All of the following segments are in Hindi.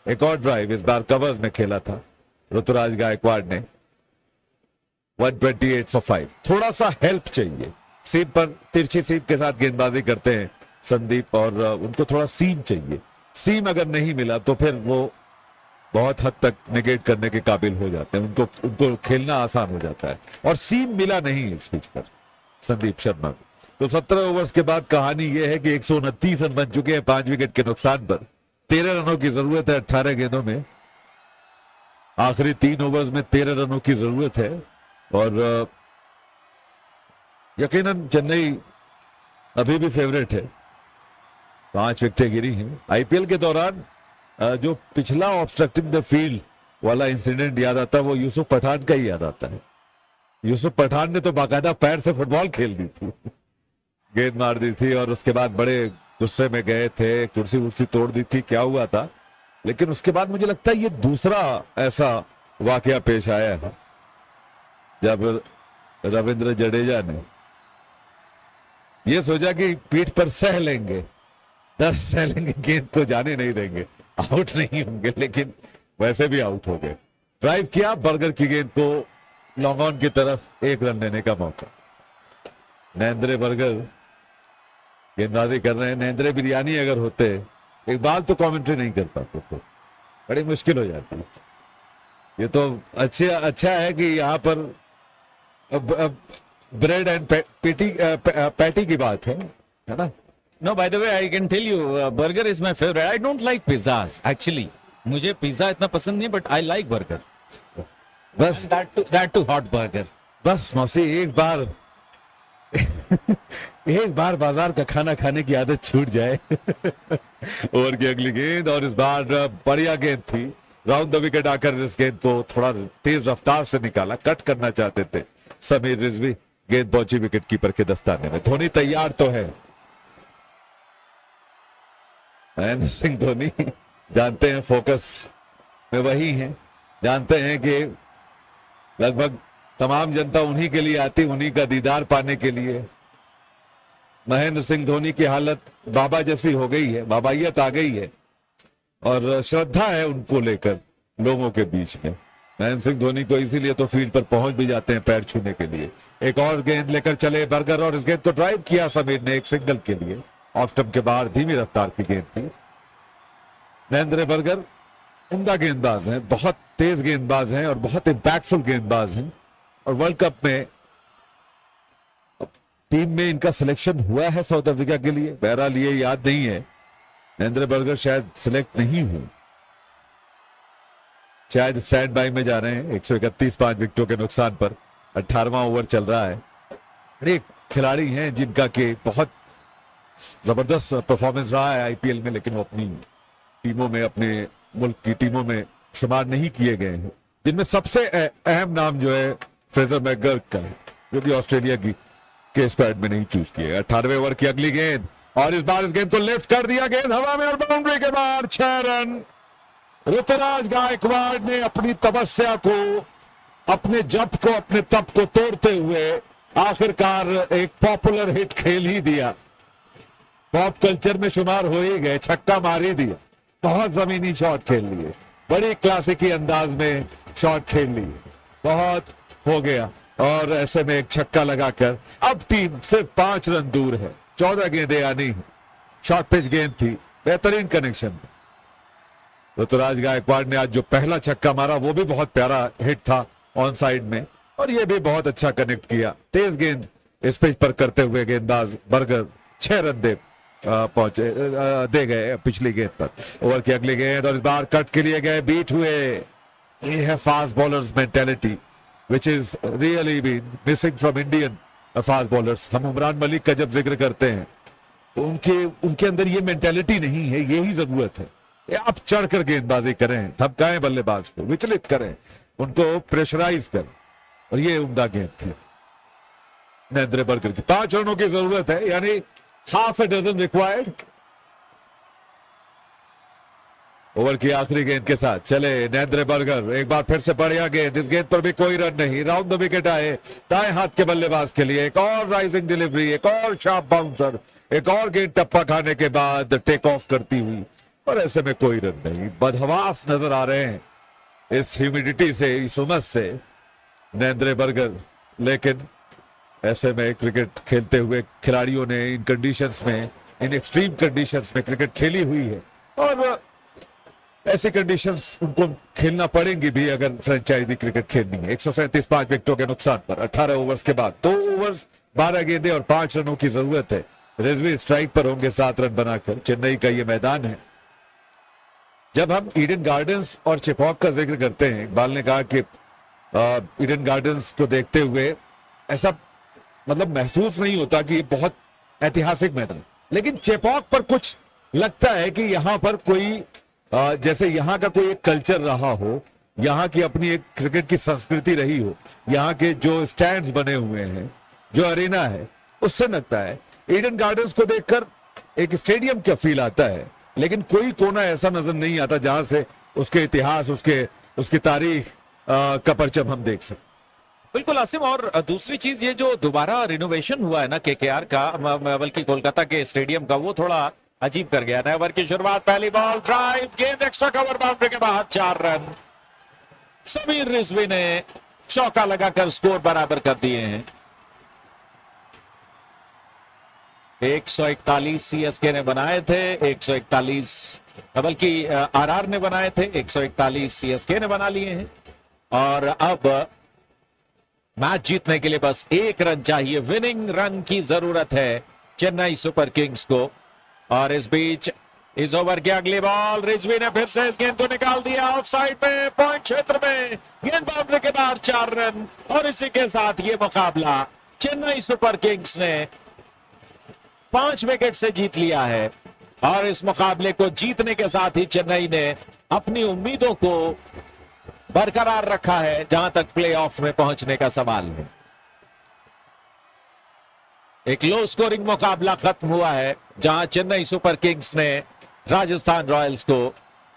एक और ड्राइव इस बार कवर्स में खेला था ऋतुराज गायकवाड़ ने, 128 फॉर 5। थोड़ा सा हेल्प चाहिए, सीम पर तिरछी सीम के साथ गेंदबाजी करते हैं संदीप, और उनको थोड़ा सीम चाहिए। सीम अगर नहीं मिला तो फिर वो बहुत हद तक नेगेट करने के काबिल हो जाते हैं, उनको खेलना आसान हो जाता है, और सीम मिला नहीं इस पिच पर संदीप शर्मा को। तो 17 ओवर्स के बाद कहानी यह है कि 129 रन बन चुके हैं 5 विकेट के नुकसान पर। 13 रनों की जरूरत है 18 गेंदों में, आखिरी 3 ओवर्स में 13 रनों की जरूरत है, और यकीनन चेन्नई अभी भी फेवरेट है। 5 विकेटें गिरी हैं। आईपीएल के दौरान जो पिछला ऑब्स्ट्रक्टिंग द फील्ड वाला इंसिडेंट याद आता है, वो यूसुफ पठान का ही याद आता है। यूसुफ पठान ने तो बाकायदा पैर से फुटबॉल खेल दी थी, गेंद मार दी थी, और उसके बाद बड़े गुस्से में गए थे, कुर्सी वुर्सी तोड़ दी थी, क्या हुआ था। लेकिन उसके बाद मुझे लगता है ये दूसरा ऐसा वाकया पेश आया है जब रविंद्र जडेजा ने ये सोचा कि पीठ पर सह लेंगे, दर्द सह लेंगे, गेंद को जाने नहीं देंगे, आउट नहीं होंगे, लेकिन वैसे भी आउट हो गए। ड्राइव किया, बर्गर की गेंद को लॉन्ग ऑन की तरफ 1 रन लेने का मौका। नरेंद्र बर्गर गेंदबाजी कर रहे हैं। नरेंद्र बिरयानी अगर होते एक बार तो कमेंट्री नहीं कर पाते थे, बड़ी मुश्किल हो जाती है। ये तो अच्छा है कि यहाँ पर ब्रेड एंड पैटी की बात है ना। No, by the way, I can tell you, burger is my favorite. I don't like pizzas, actually. मुझे पिज्जा इतना पसंद नहीं, but I like burger. बस That too hot burger. बस मौसी एक बार बाजार का खाना खाने की आदत छूट जाए। ओवर की अगली गेंद, और इस बार बढ़िया गेंद थी, राउंड द विकेट आकर इस गेंद को थोड़ा तेज रफ्तार से निकाला, कट करना चाहते थे समीर रिजवी। गेंद पहुंची विकेट कीपर के दस्ताने में। धोनी तैयार तो है, महेंद्र सिंह धोनी जानते हैं फोकस में वही हैं, जानते हैं कि लगभग तमाम जनता उन्हीं के लिए आती, उन्हीं का दीदार पाने के लिए। महेंद्र सिंह धोनी की हालत बाबा जैसी हो गई है, बाबाइयत आ गई है, और श्रद्धा है उनको लेकर लोगों के बीच में। महेंद्र सिंह धोनी को इसीलिए तो फील्ड पर पहुंच भी जाते हैं पैर छूने के लिए। एक और गेंद लेकर चले बर्गर, और इस गेंद को ड्राइव किया समीर ने एक सिंगल के लिए। ऑफ स्टंप के बाहर धीमी रफ्तार की गेंद थी। नरेंद्र बर्गर उम्दा गेंदबाज हैं, बहुत तेज गेंदबाज हैं, और बहुत इंपैक्टफुल गेंदबाज हैं, और वर्ल्ड कप में टीम में इनका सिलेक्शन हुआ है साउथ अफ्रीका के लिए। बहरहाल ये याद नहीं है, नरेंद्र बर्गर शायद सिलेक्ट नहीं हुए, शायद स्टैंड बाय में जा रहे हैं। 131 5 विकेटों के नुकसान पर 18वां ओवर चल रहा है। एक खिलाड़ी हैं जिनका के बहुत जबरदस्त परफॉर्मेंस रहा है आईपीएल में, लेकिन वो अपनी टीमों में, अपने मुल्क की टीमों में शुमार नहीं किए गए हैं, जिनमें सबसे अहम नाम जो है फ्रेजर मैकगर्क का है, जो कि ऑस्ट्रेलिया के स्क्वाड में नहीं चूज किए। 18वें ओवर की अगली गेंद, और इस बार इस गेंद को लिफ्ट कर दिया, गेंद हवा में, और बाउंड्री के बाहर 6 रन। ऋतुराज गायकवाड़ ने अपनी तपस्या को, अपने जप को, अपने तप को तोड़ते हुए आखिरकार एक पॉपुलर हिट खेल ही दिया। पॉप कल्चर में शुमार हो ही गए, छक्का मार ही दिया। बहुत जमीनी शॉट खेल लिए, बड़ी क्लासिकी अंदाज में शॉट खेल लिए, बहुत हो गया, और ऐसे में एक छक्का लगाकर अब टीम सिर्फ 5 रन दूर है। 14 गेंदें आनी है, शॉर्ट पिच गेंद थी, बेहतरीन कनेक्शन। ऋतुराज गायकवाड़ ने आज जो पहला छक्का मारा वो भी बहुत प्यारा हिट था ऑन साइड में, और ये भी बहुत अच्छा कनेक्ट किया। तेज गेंद इस पिच पर करते हुए गेंदबाज बर्गर 6 रन दे गए पिछली गेंद पर। ओवर की अगली गेंद, और इस बार कट के लिए गए, बीट हुए। ये है fast bowlers mentality which is really been missing from Indian fast bowlers. हम उमरान मलिक का जब जिक्र करते हैं तो उनके अंदर ये मेंटेलिटी नहीं है, यही जरूरत है। आप चढ़कर गेंदबाजी करें, धमकाएं बल्लेबाज को, विचलित करें, उनको प्रेशराइज करें, और ये उम्दा गेंद थी नरेंद्र बर्गर की। 5 रनों की जरूरत है, यानी half a dozen required. Over की आखिरी गेंद के साथ चले नरेंद्र बर्गर, एक बार फिर से बढ़िया गेंद, इस गेंद पर भी कोई रन नहीं। राउंड द विकेट आए दाएं हाथ के बल्लेबाज के लिए, एक और राइजिंग डिलीवरी, एक और शार्प बाउंसर, एक और गेंद टप्पा खाने के बाद टेक ऑफ करती हुई और ऐसे में कोई रन नहीं, बदहवास नजर आ रहे हैं इस ह्यूमिडिटी से, इस उमस से नरेंद्र बर्गर। लेकिन ऐसे में क्रिकेट खेलते हुए खिलाड़ियों ने इन कंडीशंस में, इन एक्सट्रीम कंडीशंस में क्रिकेट खेली हुई है और ऐसी कंडीशंस उनको खेलना पड़ेंगी भी अगर फ्रेंचाइजी क्रिकेट खेलनी है। 137 5 विकेटों के नुकसान पर 18 ओवर्स के बाद 2 ओवर्स 12 गेंदें और 5 रनों की जरूरत है। रिजवी स्ट्राइक पर होंगे 7 रन बनाकर। चेन्नई का यह मैदान है। जब हम ईडन गार्डन्स और चेपॉक का जिक्र करते हैं, इकबाल ने कहा कि ईडन गार्डन्स को देखते हुए ऐसा मतलब महसूस नहीं होता कि ये बहुत ऐतिहासिक मैदान, लेकिन चेपॉक पर कुछ लगता है कि यहां पर कोई जैसे यहाँ का कोई एक कल्चर रहा हो, यहाँ की अपनी एक क्रिकेट की संस्कृति रही हो, यहाँ के जो स्टैंड्स बने हुए हैं, जो अरेना है, उससे लगता है। ईडन गार्डन्स को देखकर एक स्टेडियम का फील आता है, लेकिन कोई कोना ऐसा नजर नहीं आता जहां से उसके इतिहास, उसकी तारीख का परचम हम देख सकते। बिल्कुल आसिम, और दूसरी चीज ये जो दोबारा रिनोवेशन हुआ है ना केकेआर का, बल्कि कोलकाता के स्टेडियम का, वो थोड़ा अजीब कर गया। नए ओवर की शुरुआत, पहली बॉल ड्राइव, गेंद एक्स्ट्रा कवर, बाउंड्री के बाहर, 4 रन। समीर रिजवी ने चौका लगाकर स्कोर बराबर कर दिए हैं। 141 सीएसके ने बनाए थे, 141 बल्कि आरआर ने बनाए थे, 141 सीएसके ने बना लिए हैं। और अब मैच जीतने के लिए बस 1 रन चाहिए, विनिंग रन की जरूरत है चेन्नई सुपर किंग्स को। और इस बीच इस ओवर की अगली बॉल, रिजवी ने फिर से इस गेंद को निकाल दिया ऑफ साइड पे, पॉइंट क्षेत्र में, गेंद बाउंड्री के बाहर, 4 रन। और इसी के साथ ये मुकाबला चेन्नई सुपर किंग्स ने 5 विकेट से जीत लिया है। और इस मुकाबले को जीतने के साथ ही चेन्नई ने अपनी उम्मीदों को बरकरार रखा है जहां तक प्लेऑफ में पहुंचने का सवाल है। एक लो स्कोरिंग मुकाबला खत्म हुआ है जहां चेन्नई सुपर किंग्स ने राजस्थान रॉयल्स को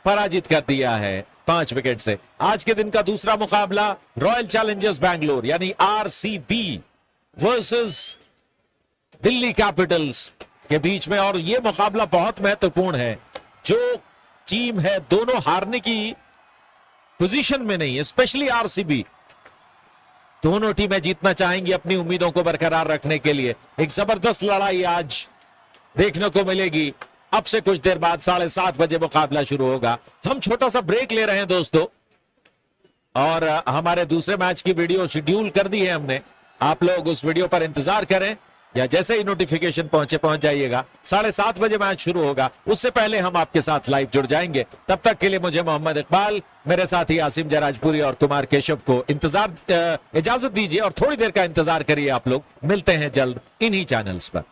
पराजित कर दिया है 5 विकेट से। आज के दिन का दूसरा मुकाबला रॉयल चैलेंजर्स बैंगलोर यानी आरसीबी वर्सेस दिल्ली कैपिटल्स के बीच में, और यह मुकाबला बहुत महत्वपूर्ण है। जो टीम है दोनों हारने की पोजीशन में नहीं है, स्पेशली आरसीबी। दोनों टीमें जीतना चाहेंगी अपनी उम्मीदों को बरकरार रखने के लिए। एक जबरदस्त लड़ाई आज देखने को मिलेगी। अब से कुछ देर बाद 7:30 बजे मुकाबला शुरू होगा। हम छोटा सा ब्रेक ले रहे हैं दोस्तों, और हमारे दूसरे मैच की वीडियो शेड्यूल कर दी है हमने। आप लोग उस वीडियो पर इंतजार करें, या जैसे ही नोटिफिकेशन पहुंच जाइएगा। 7:30 बजे मैच शुरू होगा, उससे पहले हम आपके साथ लाइव जुड़ जाएंगे। तब तक के लिए मुझे मोहम्मद इकबाल, मेरे साथी आसिम जराजपुरी और कुमार केशव को इजाजत दीजिए, और थोड़ी देर का इंतजार करिए। आप लोग मिलते हैं जल्द इन्हीं चैनल्स पर।